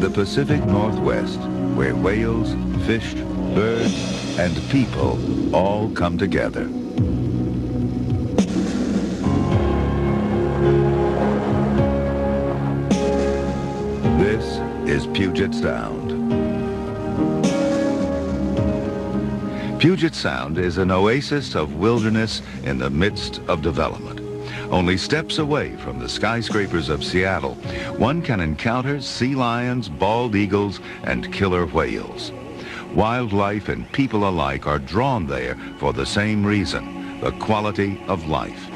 the Pacific Northwest, where whales, fish, birds, and people all come together. This is Puget Sound. Puget Sound is an oasis of wilderness in the midst of development. Only steps away from the skyscrapers of Seattle, one can encounter sea lions, bald eagles, and killer whales. Wildlife and people alike are drawn there for the same reason, the quality of life.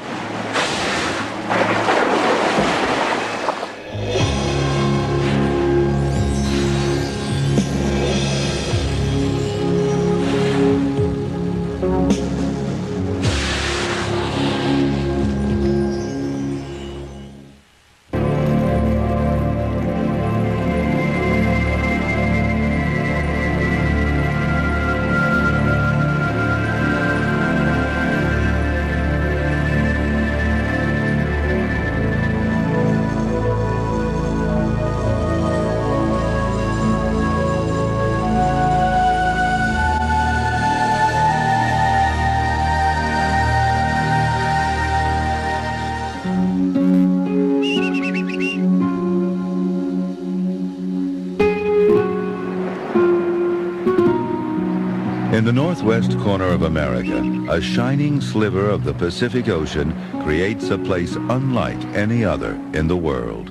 In the northwest corner of America, a shining sliver of the Pacific Ocean creates a place unlike any other in the world.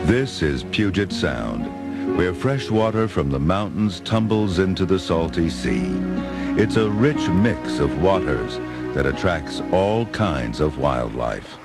This is Puget Sound, where fresh water from the mountains tumbles into the salty sea. It's a rich mix of waters that attracts all kinds of wildlife.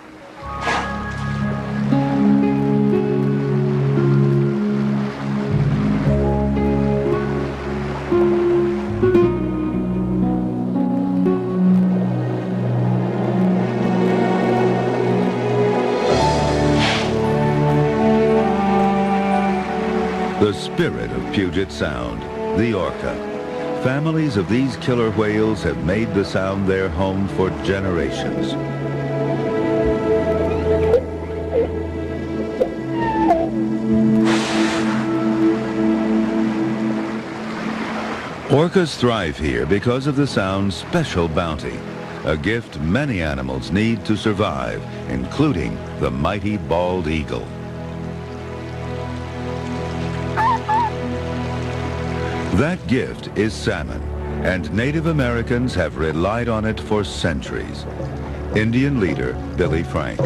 The spirit of Puget Sound, the orca. Families of these killer whales have made the Sound their home for generations. Orcas thrive here because of the Sound's special bounty, a gift many animals need to survive, including the mighty bald eagle. That gift is salmon, and Native Americans have relied on it for centuries. Indian leader Billy Frank.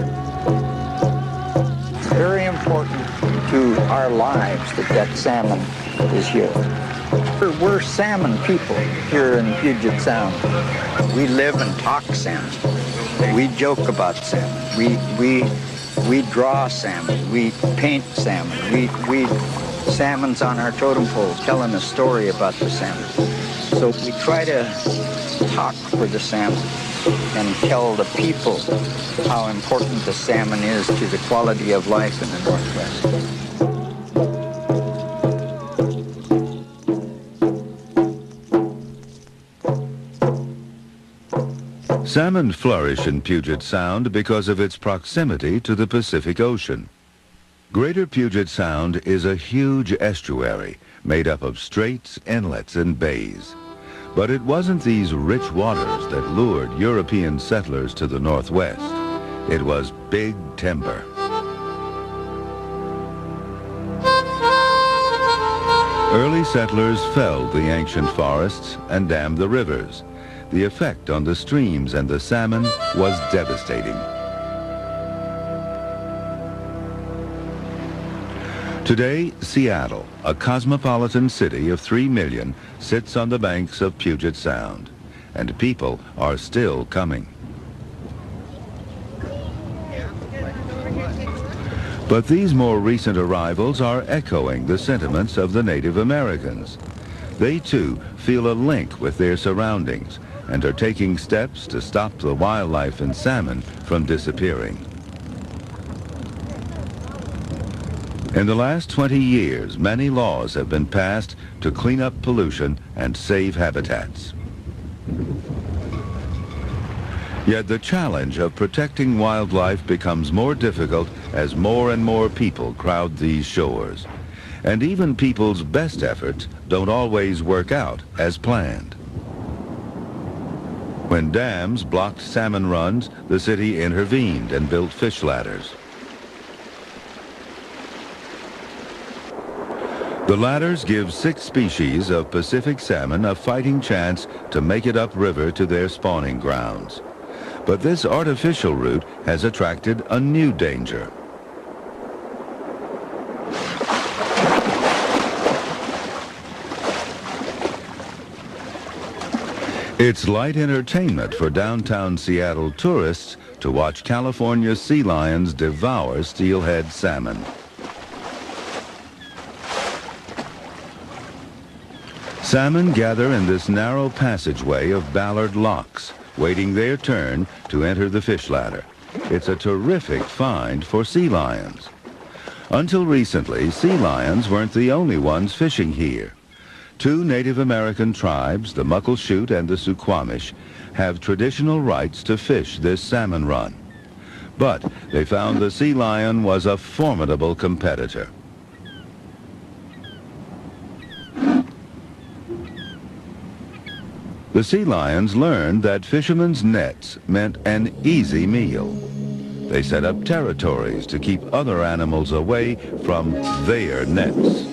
It's very important to our lives that salmon is here. We're salmon people here in Puget Sound. We live and talk salmon. We joke about salmon. We draw salmon. We paint salmon. Salmon's on our totem pole telling a story about the salmon. So we try to talk for the salmon and tell the people how important the salmon is to the quality of life in the Northwest. Salmon flourish in Puget Sound because of its proximity to the Pacific Ocean. Greater Puget Sound is a huge estuary made up of straits, inlets, and bays. But it wasn't these rich waters that lured European settlers to the Northwest. It was big timber. Early settlers felled the ancient forests and dammed the rivers. The effect on the streams and the salmon was devastating. Today, Seattle, a cosmopolitan city of 3 million, sits on the banks of Puget Sound, and people are still coming. But these more recent arrivals are echoing the sentiments of the Native Americans. They too feel a link with their surroundings and are taking steps to stop the wildlife and salmon from disappearing. In the last 20 years, many laws have been passed to clean up pollution and save habitats. Yet the challenge of protecting wildlife becomes more difficult as more and more people crowd these shores. And even people's best efforts don't always work out as planned. When dams blocked salmon runs, the city intervened and built fish ladders. The ladders give 6 species of Pacific salmon a fighting chance to make it upriver to their spawning grounds. But this artificial route has attracted a new danger. It's light entertainment for downtown Seattle tourists to watch California sea lions devour steelhead salmon. Salmon gather in this narrow passageway of Ballard Locks, waiting their turn to enter the fish ladder. It's a terrific find for sea lions. Until recently, sea lions weren't the only ones fishing here. 2 Native American tribes, the Muckleshoot and the Suquamish, have traditional rights to fish this salmon run. But they found the sea lion was a formidable competitor. The sea lions learned that fishermen's nets meant an easy meal. They set up territories to keep other animals away from their nets.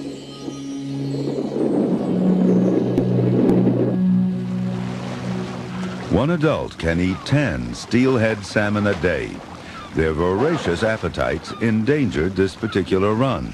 One adult can eat 10 steelhead salmon a day. Their voracious appetites endangered this particular run.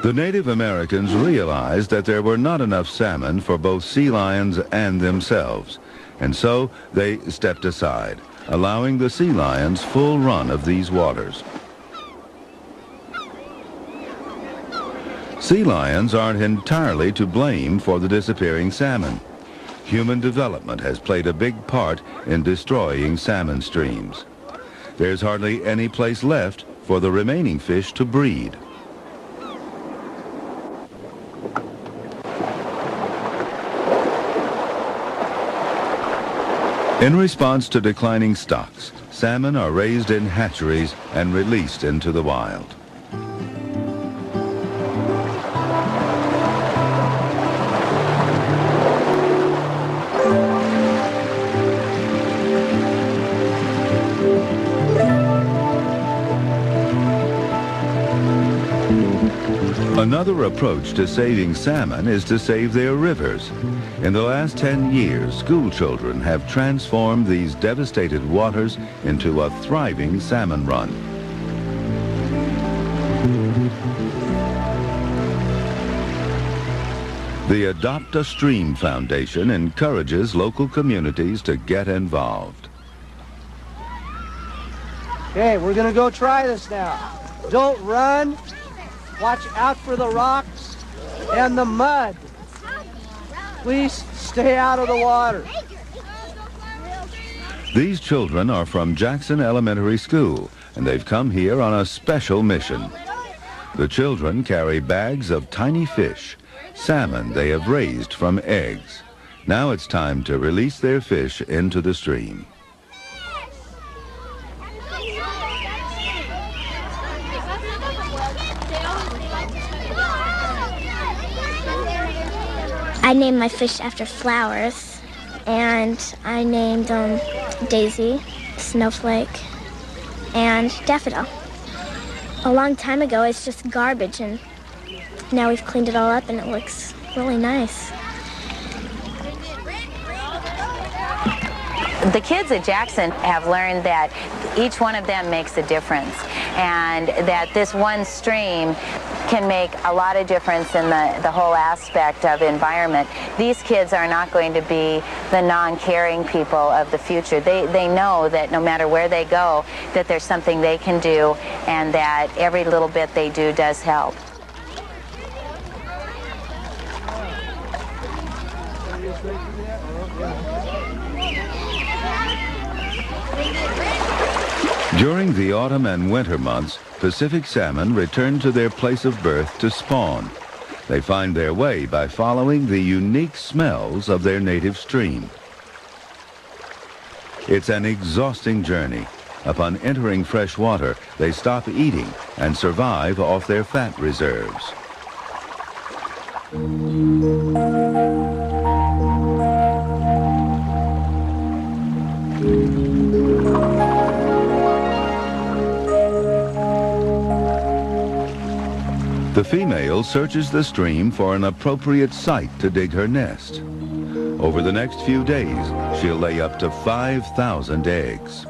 The Native Americans realized that there were not enough salmon for both sea lions and themselves, and so they stepped aside, allowing the sea lions full run of these waters. Sea lions aren't entirely to blame for the disappearing salmon. Human development has played a big part in destroying salmon streams. There's hardly any place left for the remaining fish to breed. In response to declining stocks, salmon are raised in hatcheries and released into the wild. Another approach to saving salmon is to save their rivers. In the last 10 years, school children have transformed these devastated waters into a thriving salmon run. The Adopt a Stream Foundation encourages local communities to get involved. Okay, we're gonna go try this now. Don't run. Watch out for the rocks and the mud. Please stay out of the water. These children are from Jackson Elementary School, and they've come here on a special mission. The children carry bags of tiny fish, salmon they have raised from eggs. Now it's time to release their fish into the stream. I named my fish after flowers, and I named them Daisy, Snowflake, and Daffodil. A long time ago, it's just garbage, and now we've cleaned it all up, and it looks really nice. The kids at Jackson have learned that each one of them makes a difference, and that this one stream can make a lot of difference in the whole aspect of environment. These kids are not going to be the non-caring people of the future. They know that no matter where they go, that there's something they can do, and that every little bit they do does help. During the autumn and winter months, Pacific salmon return to their place of birth to spawn. They find their way by following the unique smells of their native stream. It's an exhausting journey. Upon entering fresh water, they stop eating and survive off their fat reserves. The female searches the stream for an appropriate site to dig her nest. Over the next few days, she'll lay up to 5,000 eggs.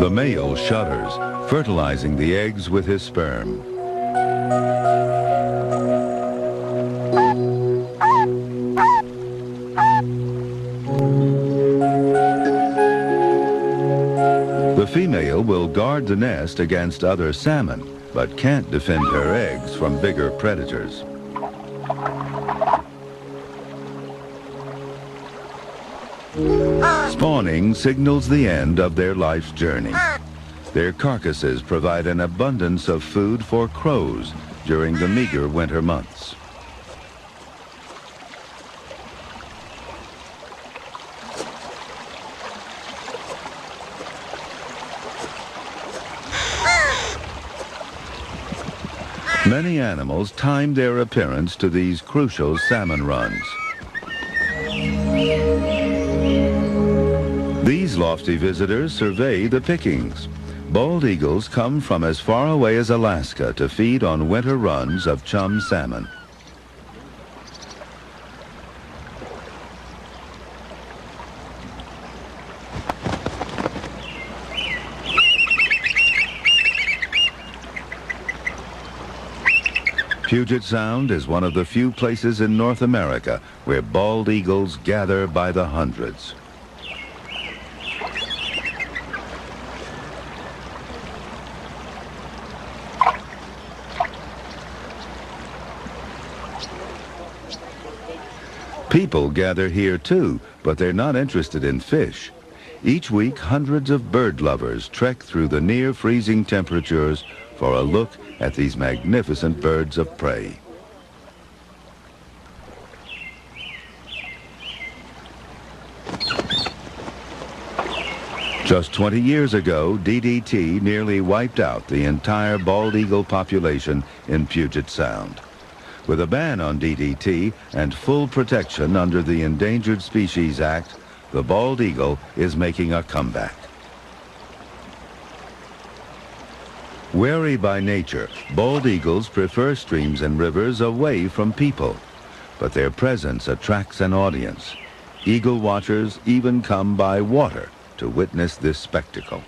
The male shudders, fertilizing the eggs with his sperm. The female will guard the nest against other salmon, but can't defend her eggs from bigger predators. Spawning signals the end of their life's journey. Their carcasses provide an abundance of food for crows during the meager winter months. Many animals time their appearance to these crucial salmon runs. These lofty visitors survey the pickings. Bald eagles come from as far away as Alaska to feed on winter runs of chum salmon. Puget Sound is one of the few places in North America where bald eagles gather by the hundreds. People gather here too, but they're not interested in fish. Each week, hundreds of bird lovers trek through the near-freezing temperatures for a look at these magnificent birds of prey. Just 20 years ago, DDT nearly wiped out the entire bald eagle population in Puget Sound. With a ban on DDT and full protection under the Endangered Species Act, the bald eagle is making a comeback. Wary by nature, bald eagles prefer streams and rivers away from people, but their presence attracts an audience. Eagle watchers even come by water to witness this spectacle.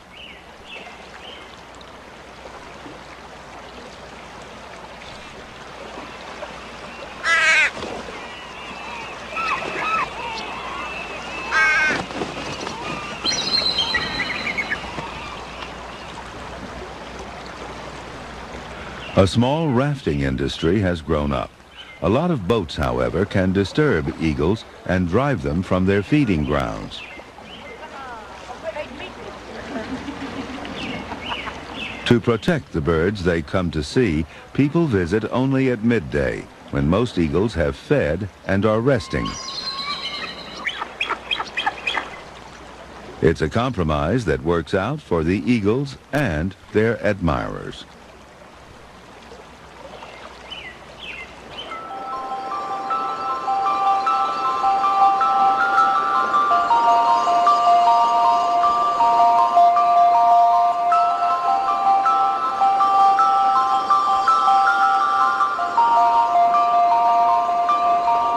A small rafting industry has grown up. A lot of boats, however, can disturb eagles and drive them from their feeding grounds. To protect the birds they come to see, people visit only at midday, when most eagles have fed and are resting. It's a compromise that works out for the eagles and their admirers.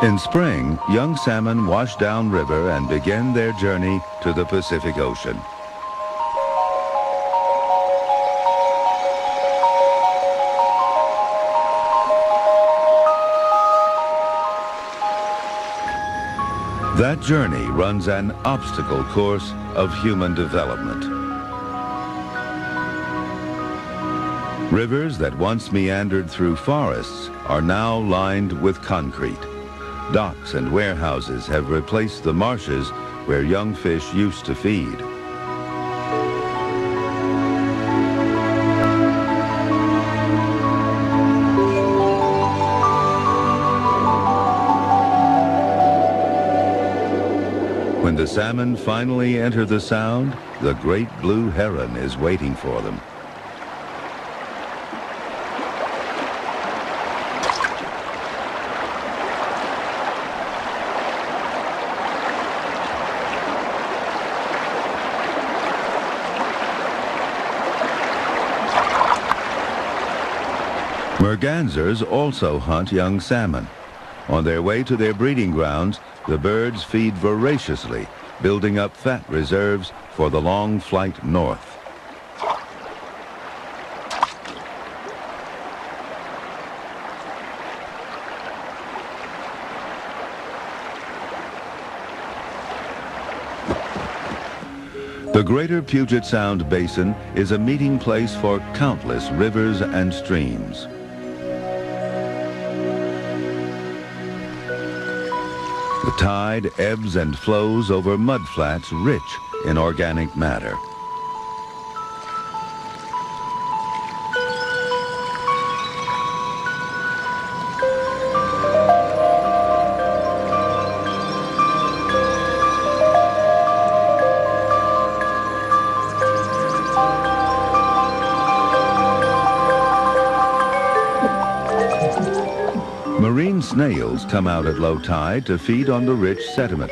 In spring, young salmon wash downriver and begin their journey to the Pacific Ocean. That journey runs an obstacle course of human development. Rivers that once meandered through forests are now lined with concrete. Docks and warehouses have replaced the marshes where young fish used to feed. When the salmon finally enter the Sound, the great blue heron is waiting for them. Mergansers also hunt young salmon. On their way to their breeding grounds, the birds feed voraciously, building up fat reserves for the long flight north. The Greater Puget Sound Basin is a meeting place for countless rivers and streams. The tide ebbs and flows over mudflats rich in organic matter. Marine snails come out at low tide to feed on the rich sediment.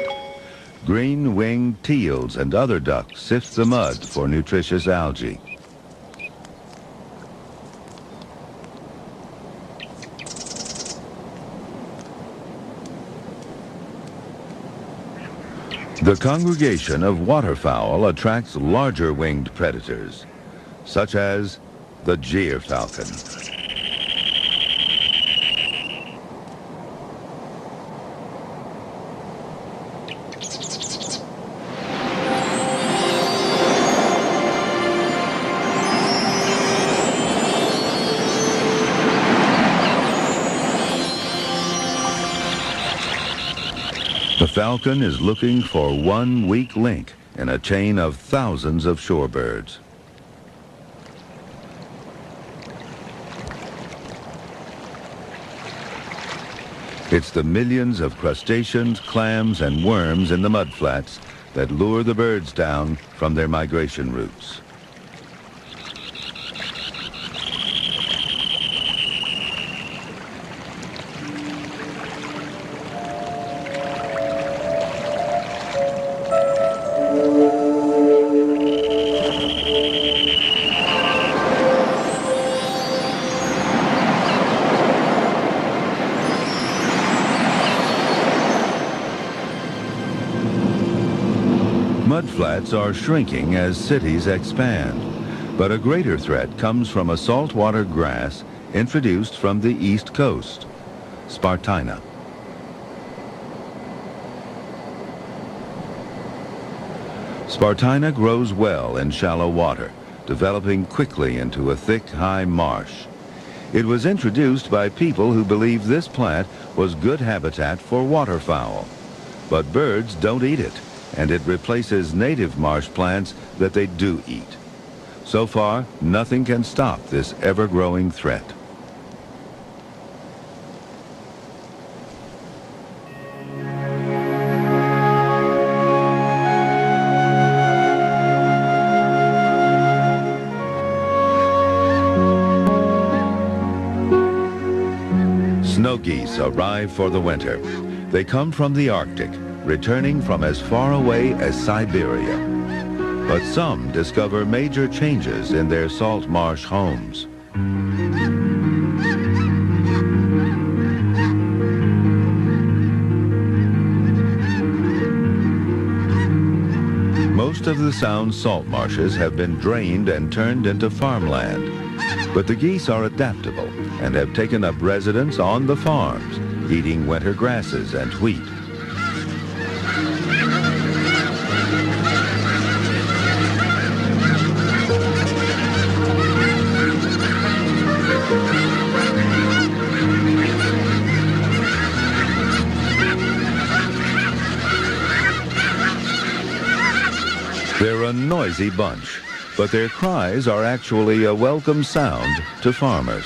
Green-winged teals and other ducks sift the mud for nutritious algae. The congregation of waterfowl attracts larger winged predators, such as the gyrfalcon. The falcon is looking for one weak link in a chain of thousands of shorebirds. It's the millions of crustaceans, clams, and worms in the mudflats that lure the birds down from their migration routes. Mudflats are shrinking as cities expand, but a greater threat comes from a saltwater grass introduced from the East Coast, Spartina. Spartina grows well in shallow water, developing quickly into a thick, high marsh. It was introduced by people who believed this plant was good habitat for waterfowl, but birds don't eat it, and it replaces native marsh plants that they do eat. So far, nothing can stop this ever-growing threat. Snow geese arrive for the winter. They come from the Arctic, returning from as far away as Siberia. But some discover major changes in their salt marsh homes. Most of the Sound's salt marshes have been drained and turned into farmland. But the geese are adaptable and have taken up residence on the farms, eating winter grasses and wheat. They're a noisy bunch, but their cries are actually a welcome sound to farmers.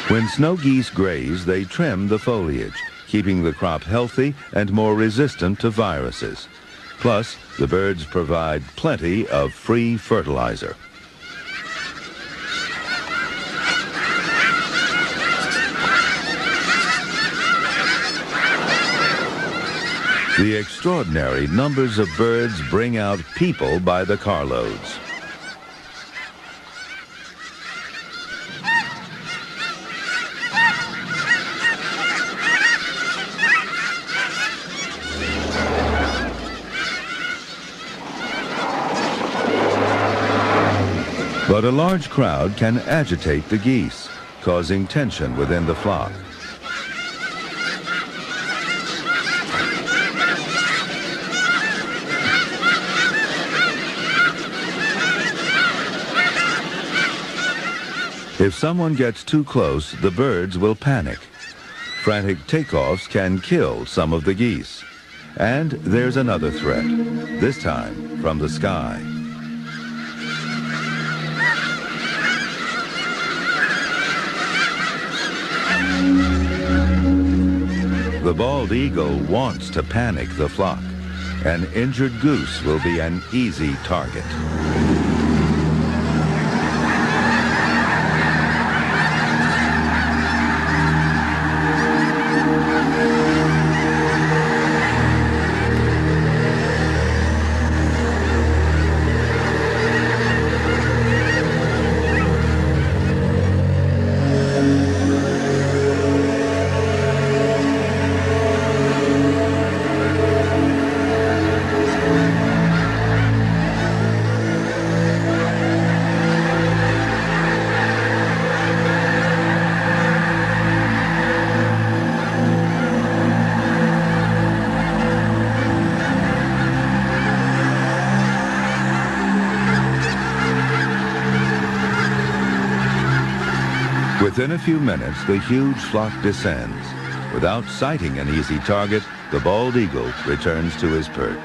When snow geese graze, they trim the foliage, keeping the crop healthy and more resistant to viruses. Plus, the birds provide plenty of free fertilizer. The extraordinary numbers of birds bring out people by the carloads. But a large crowd can agitate the geese, causing tension within the flock. If someone gets too close, the birds will panic. Frantic takeoffs can kill some of the geese. And there's another threat, this time from the sky. The bald eagle wants to panic the flock. An injured goose will be an easy target. Within a few minutes, the huge flock descends. Without sighting an easy target, the bald eagle returns to his perch.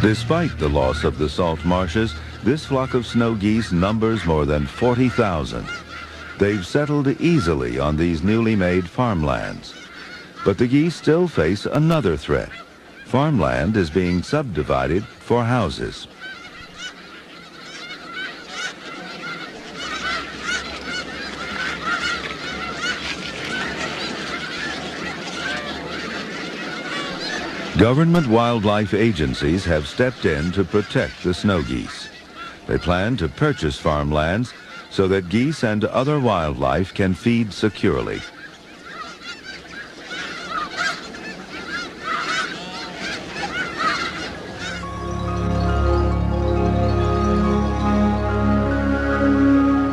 Despite the loss of the salt marshes, this flock of snow geese numbers more than 40,000. They've settled easily on these newly made farmlands. But the geese still face another threat. Farmland is being subdivided for houses. Government wildlife agencies have stepped in to protect the snow geese. They plan to purchase farmlands so that geese and other wildlife can feed securely.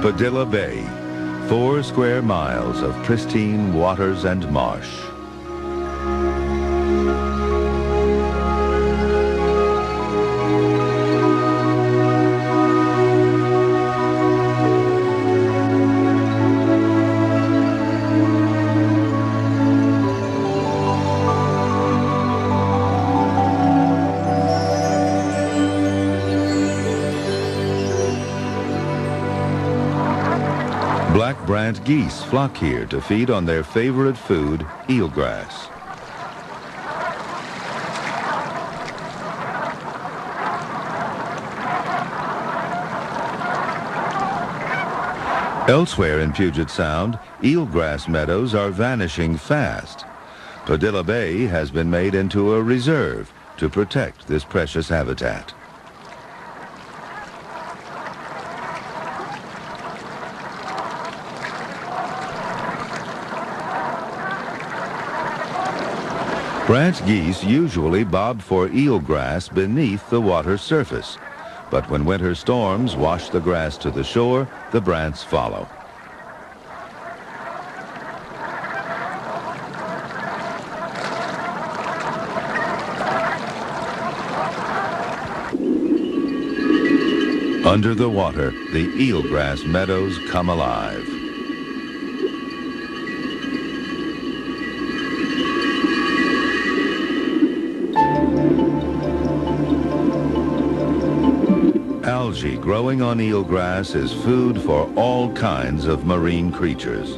Padilla Bay, 4 square miles of pristine waters and marsh. Black brant geese flock here to feed on their favorite food, eelgrass. Elsewhere in Puget Sound, eelgrass meadows are vanishing fast. Padilla Bay has been made into a reserve to protect this precious habitat. Branch geese usually bob for eelgrass beneath the water's surface, but when winter storms wash the grass to the shore, the brants follow. Under the water, the eelgrass meadows come alive. Algae growing on eelgrass is food for all kinds of marine creatures.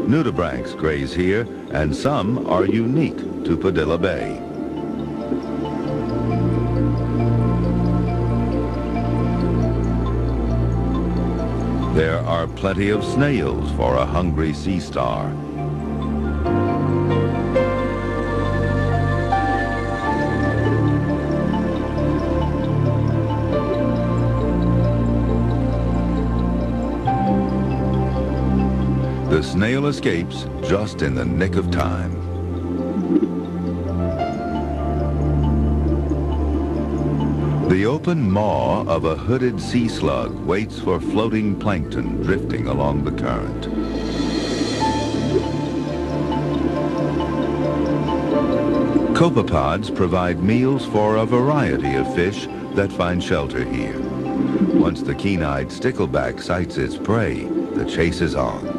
Nudibranchs graze here, and some are unique to Padilla Bay. There are plenty of snails for a hungry sea star. The snail escapes just in the nick of time. The open maw of a hooded sea slug waits for floating plankton drifting along the current. Copepods provide meals for a variety of fish that find shelter here. Once the keen-eyed stickleback sights its prey, the chase is on.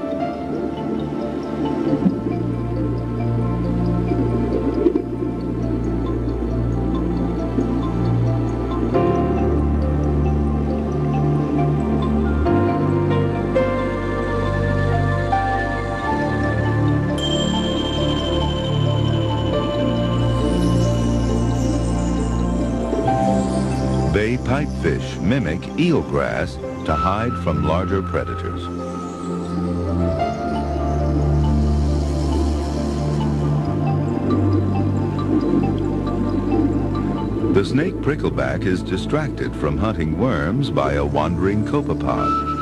Bay pipefish mimic eelgrass to hide from larger predators. The snake prickleback is distracted from hunting worms by a wandering copepod.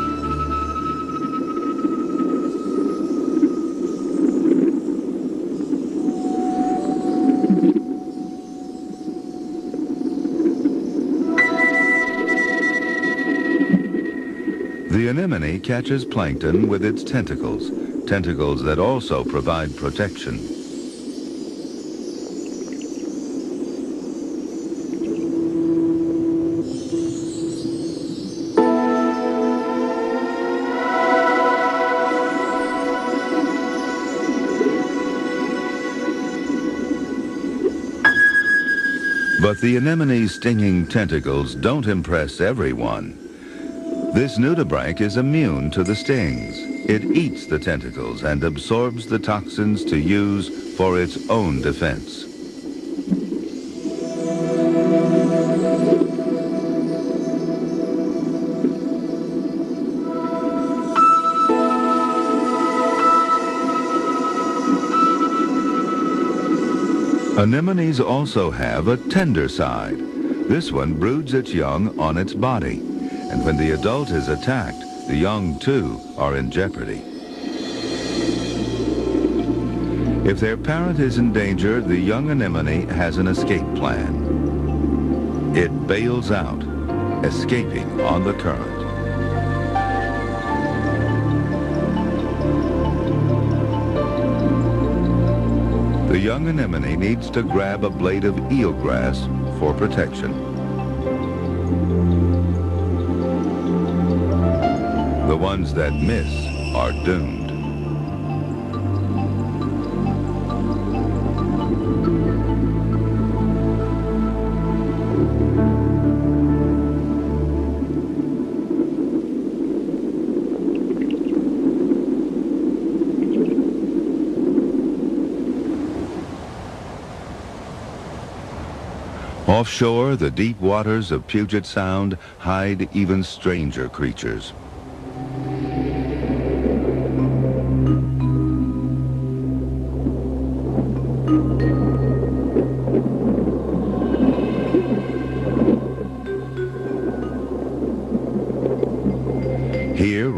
The anemone catches plankton with its tentacles, tentacles that also provide protection. But the anemone's stinging tentacles don't impress everyone. This nudibranch is immune to the stings. It eats the tentacles and absorbs the toxins to use for its own defense. Anemones also have a tender side. This one broods its young on its body. And when the adult is attacked, the young, too, are in jeopardy. If their parent is in danger, the young anemone has an escape plan. It bails out, escaping on the current. The young anemone needs to grab a blade of eelgrass for protection. The ones that miss are doomed. Offshore, the deep waters of Puget Sound hide even stranger creatures.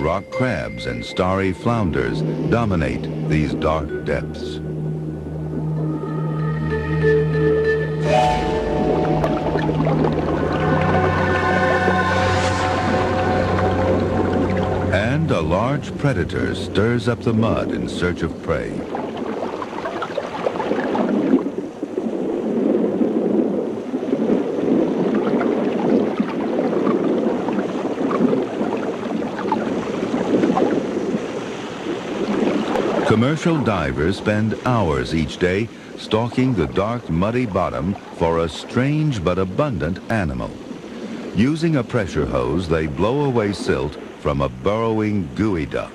rock crabs and starry flounders dominate these dark depths. And a large predator stirs up the mud in search of prey. Commercial divers spend hours each day stalking the dark, muddy bottom for a strange but abundant animal. Using a pressure hose, they blow away silt from a burrowing geoduck.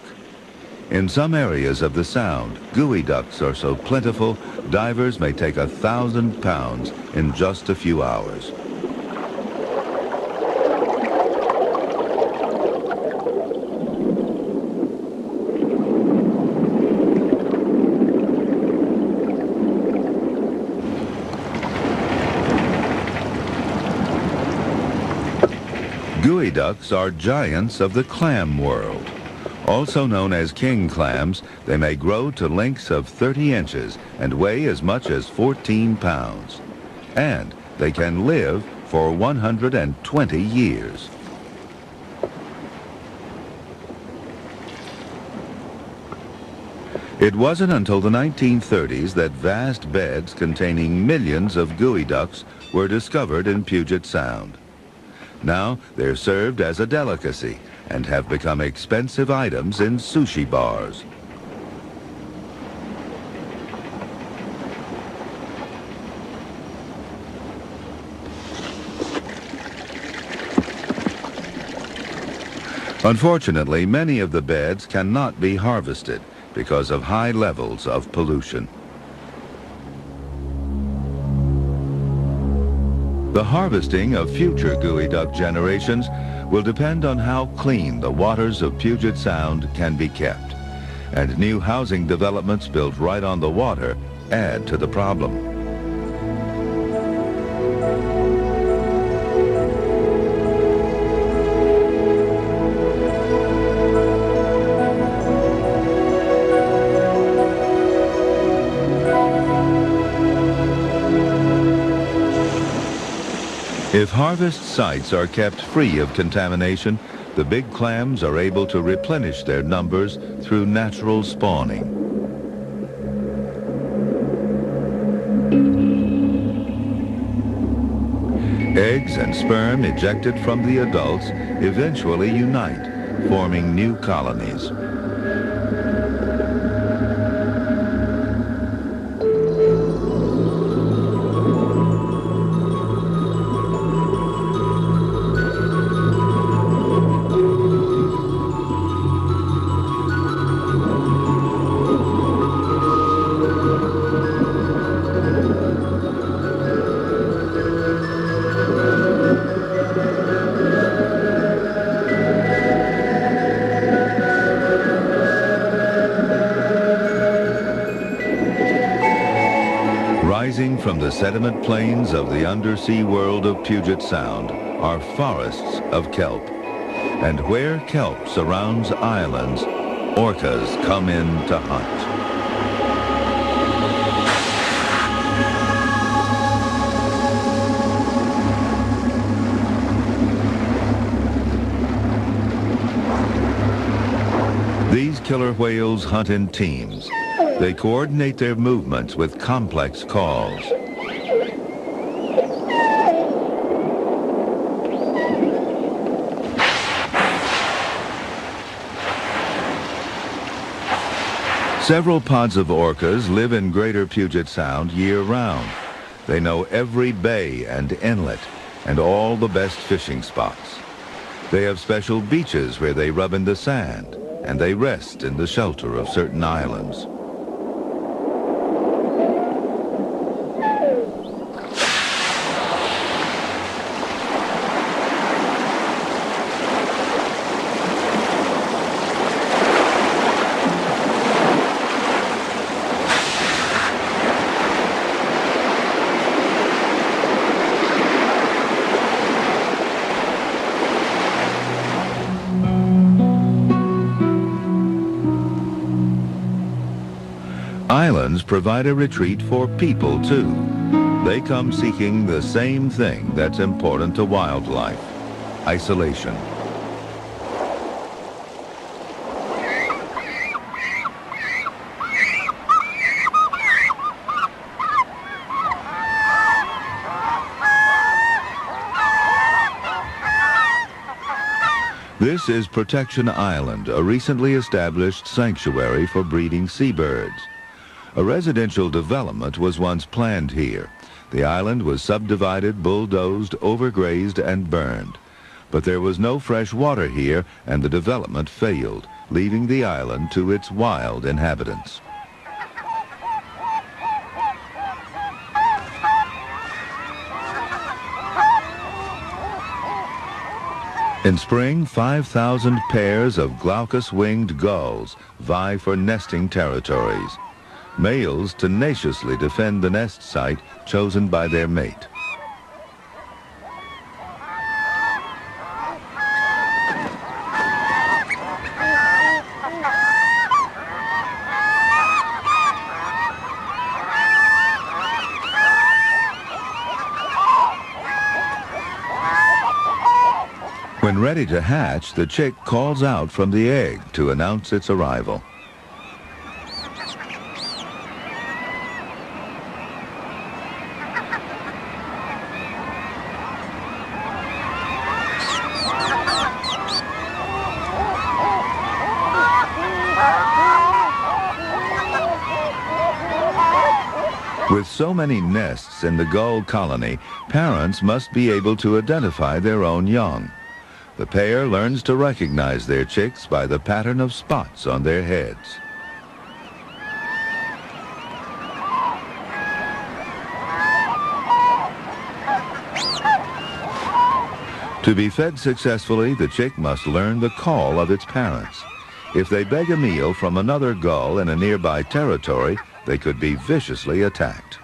In some areas of the Sound, geoducks are so plentiful, divers may take 1,000 pounds in just a few hours. Geoducks are giants of the clam world. Also known as king clams, they may grow to lengths of 30 inches and weigh as much as 14 pounds. And they can live for 120 years. It wasn't until the 1930s that vast beds containing millions of geoducks were discovered in Puget Sound. Now they're served as a delicacy and have become expensive items in sushi bars. Unfortunately, many of the beds cannot be harvested because of high levels of pollution. The harvesting of future geoduck generations will depend on how clean the waters of Puget Sound can be kept. And new housing developments built right on the water add to the problem. If harvest sites are kept free of contamination, the big clams are able to replenish their numbers through natural spawning. Eggs and sperm ejected from the adults eventually unite, forming new colonies. Rising from the sediment plains of the undersea world of Puget Sound are forests of kelp. And where kelp surrounds islands, orcas come in to hunt. These killer whales hunt in teams. They coordinate their movements with complex calls. Several pods of orcas live in Greater Puget Sound year-round. They know every bay and inlet and all the best fishing spots. They have special beaches where they rub in the sand, and they rest in the shelter of certain islands. islands provide a retreat for people, too. They come seeking the same thing that's important to wildlife: isolation. This is Protection Island, a recently established sanctuary for breeding seabirds. A residential development was once planned here. The island was subdivided, bulldozed, overgrazed, and burned. But there was no fresh water here, and the development failed, leaving the island to its wild inhabitants. In spring, 5,000 pairs of glaucous-winged gulls vie for nesting territories. Males tenaciously defend the nest site chosen by their mate. When ready to hatch, the chick calls out from the egg to announce its arrival. With so many nests in the gull colony, parents must be able to identify their own young. The pair learns to recognize their chicks by the pattern of spots on their heads. To be fed successfully, the chick must learn the call of its parents. If they beg a meal from another gull in a nearby territory, they could be viciously attacked.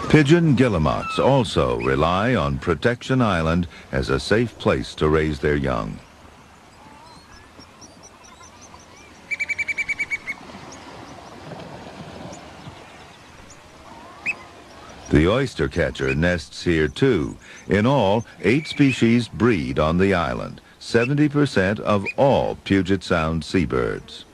Pigeon guillemots also rely on Protection Island as a safe place to raise their young. The oyster catcher nests here too. In all, 8 species breed on the island, 70% of all Puget Sound seabirds.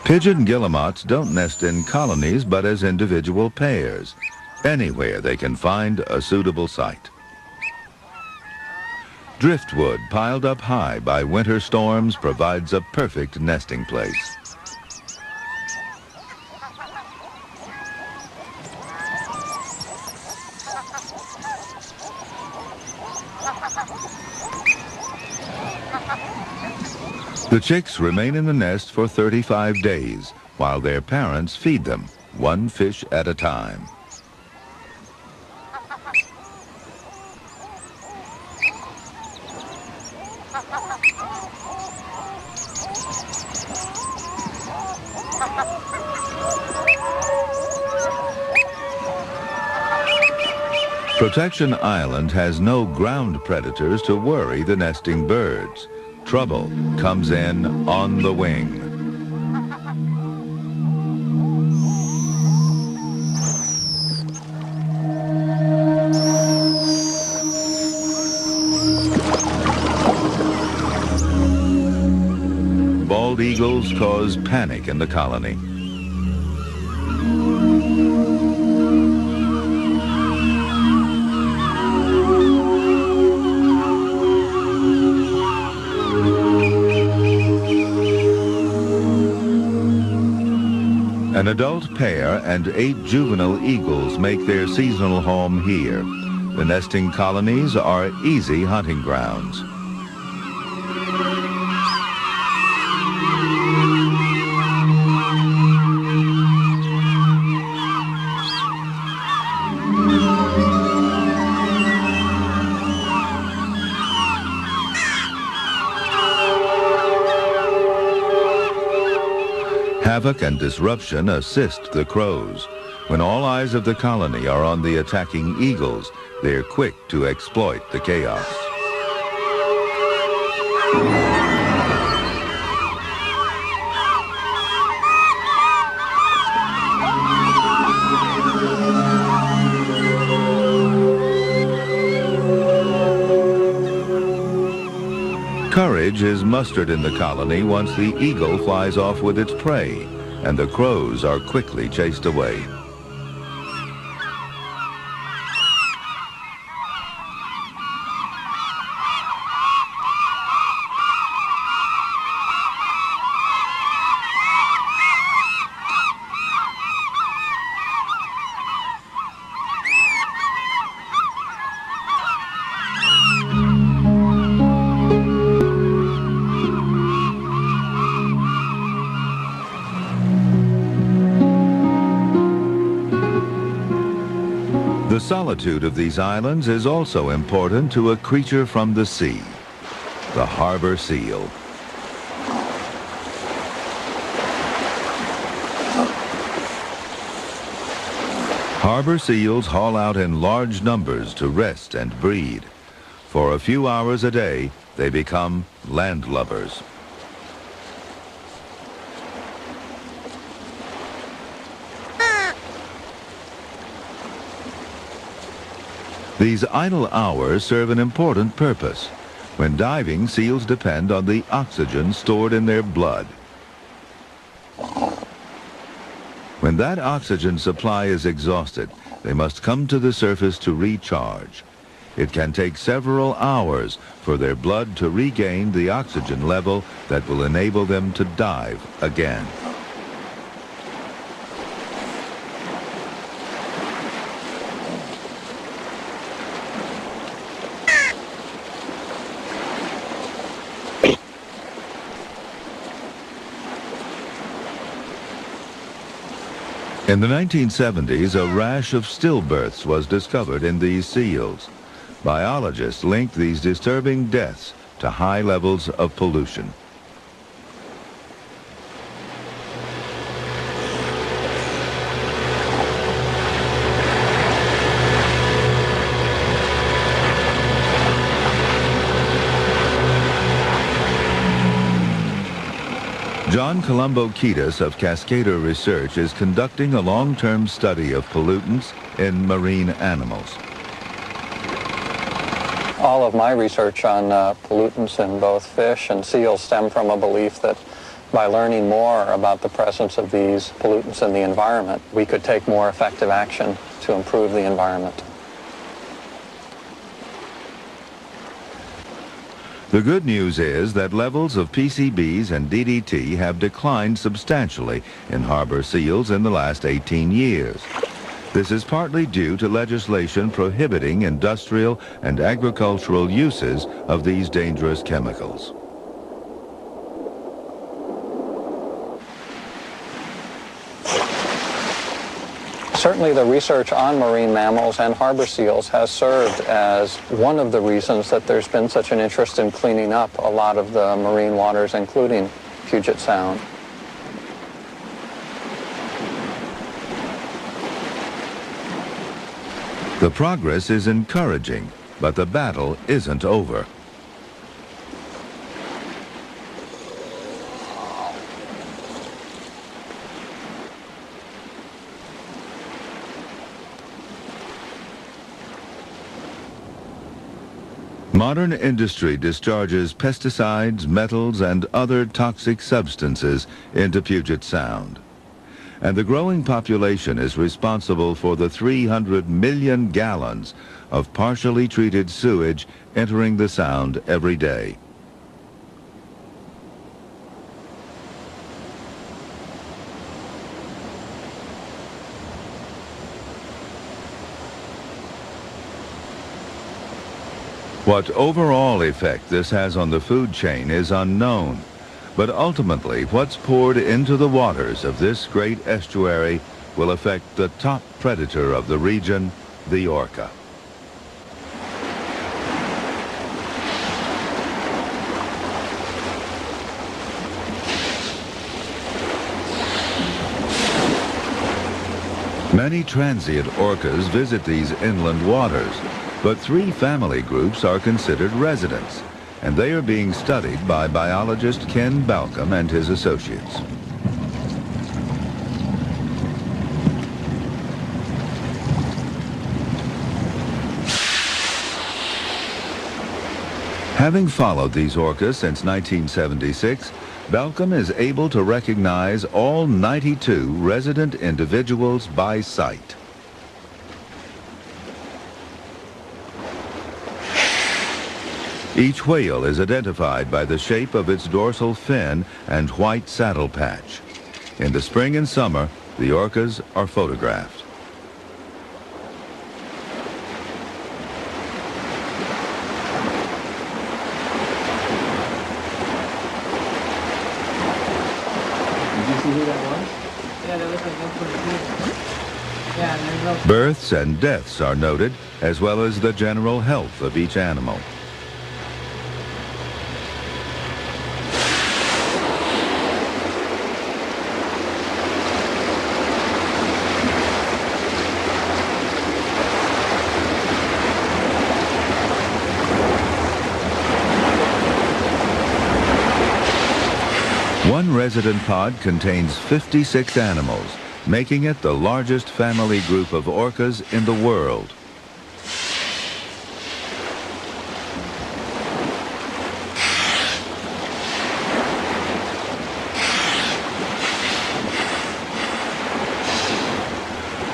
Pigeon guillemots don't nest in colonies, but as individual pairs. Anywhere they can find a suitable site. Driftwood piled up high by winter storms provides a perfect nesting place. The chicks remain in the nest for 35 days, while their parents feed them, 1 fish at a time. Protection Island has no ground predators to worry the nesting birds. Trouble comes in on the wing. Bald eagles cause panic in the colony. An adult pair and 8 juvenile eagles make their seasonal home here. The nesting colonies are easy hunting grounds. Havoc and disruption assist the crows. When all eyes of the colony are on the attacking eagles, they're quick to exploit the chaos. Courage is mustered in the colony once the eagle flies off with its prey, and the crows are quickly chased away. The solitude of these islands is also important to a creature from the sea, the harbor seal. Harbor seals haul out in large numbers to rest and breed. For a few hours a day, they become landlubbers. These idle hours serve an important purpose. When diving, seals depend on the oxygen stored in their blood. When that oxygen supply is exhausted, they must come to the surface to recharge. It can take several hours for their blood to regain the oxygen level that will enable them to dive again. In the 1970s, a rash of stillbirths was discovered in these seals. Biologists linked these disturbing deaths to high levels of pollution. John Colombo Kiedis of Cascada Research is conducting a long-term study of pollutants in marine animals. All of my research on pollutants in both fish and seals stem from a belief that by learning more about the presence of these pollutants in the environment, we could take more effective action to improve the environment. The good news is that levels of PCBs and DDT have declined substantially in harbor seals in the last 18 years. This is partly due to legislation prohibiting industrial and agricultural uses of these dangerous chemicals. Certainly the research on marine mammals and harbor seals has served as one of the reasons that there's been such an interest in cleaning up a lot of the marine waters, including Puget Sound. The progress is encouraging, but the battle isn't over. Modern industry discharges pesticides, metals, and other toxic substances into Puget Sound. And the growing population is responsible for the 300 million gallons of partially treated sewage entering the Sound every day. What overall effect this has on the food chain is unknown, but ultimately what's poured into the waters of this great estuary will affect the top predator of the region, the orca. Many transient orcas visit these inland waters, but 3 family groups are considered residents, and they are being studied by biologist Ken Balcom and his associates. Having followed these orcas since 1976, Balcom is able to recognize all 92 resident individuals by sight. Each whale is identified by the shape of its dorsal fin and white saddle patch. In the spring and summer, the orcas are photographed. Births and deaths are noted, as well as the general health of each animal. One resident pod contains 56 animals, making it the largest family group of orcas in the world.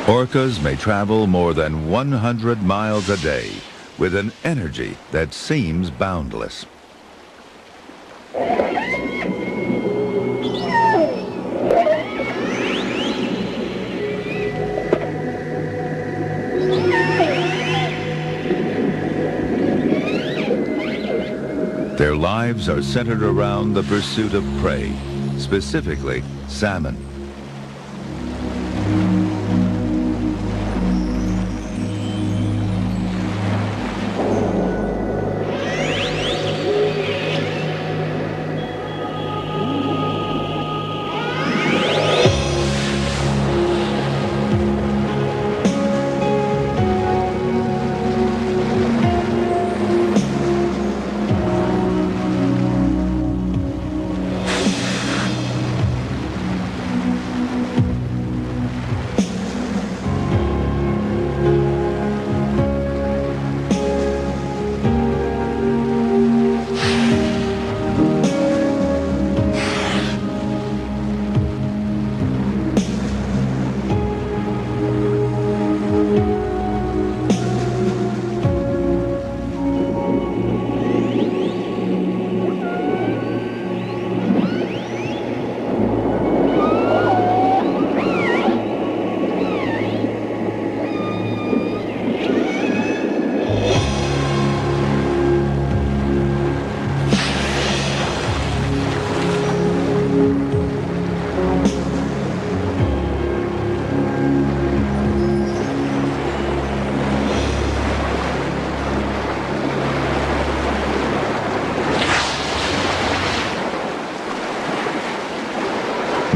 Orcas may travel more than 100 miles a day with an energy that seems boundless. Their lives are centered around the pursuit of prey, specifically salmon.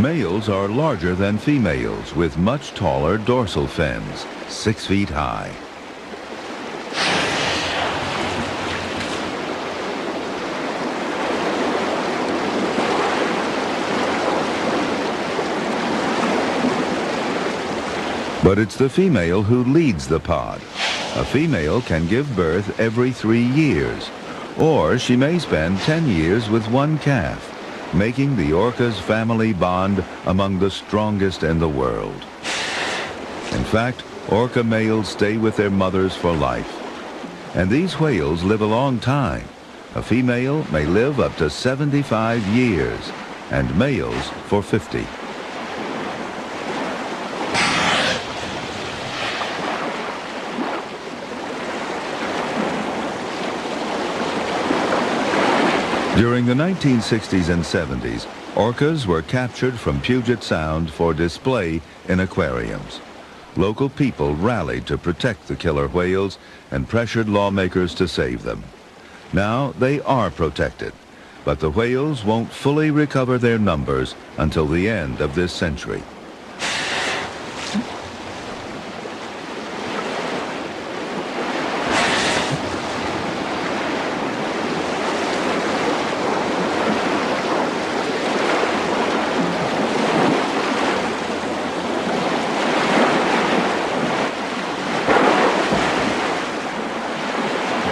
Males are larger than females with much taller dorsal fins, 6 feet high. But it's the female who leads the pod. A female can give birth every 3 years, or she may spend 10 years with one calf, making the orca's family bond among the strongest in the world. In fact, orca males stay with their mothers for life. And these whales live a long time. A female may live up to 75 years, and males for 50. During the 1960s and 70s, orcas were captured from Puget Sound for display in aquariums. Local people rallied to protect the killer whales and pressured lawmakers to save them. Now they are protected, but the whales won't fully recover their numbers until the end of this century.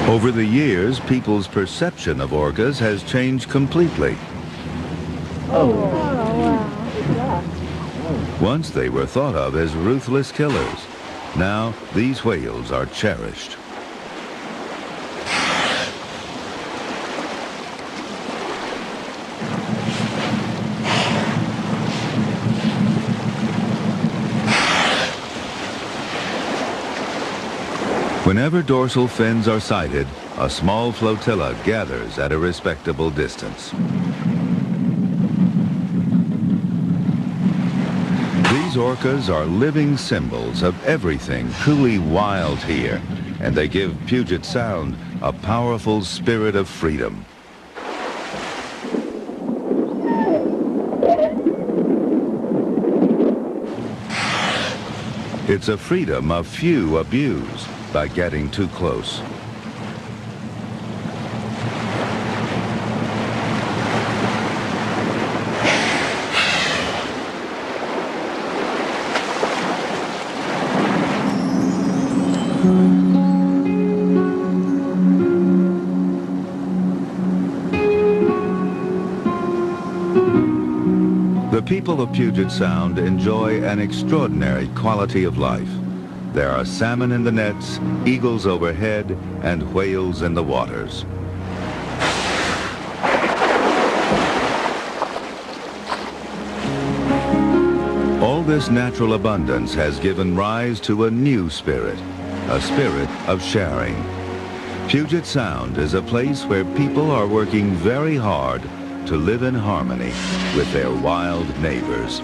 Over the years, people's perception of orcas has changed completely. Once they were thought of as ruthless killers. Now, these whales are cherished. Whenever dorsal fins are sighted, a small flotilla gathers at a respectable distance. These orcas are living symbols of everything truly wild here, and they give Puget Sound a powerful spirit of freedom. It's a freedom a few abuse by getting too close. The people of Puget Sound enjoy an extraordinary quality of life. There are salmon in the nets, eagles overhead, and whales in the waters. All this natural abundance has given rise to a new spirit, a spirit of sharing. Puget Sound is a place where people are working very hard to live in harmony with their wild neighbors.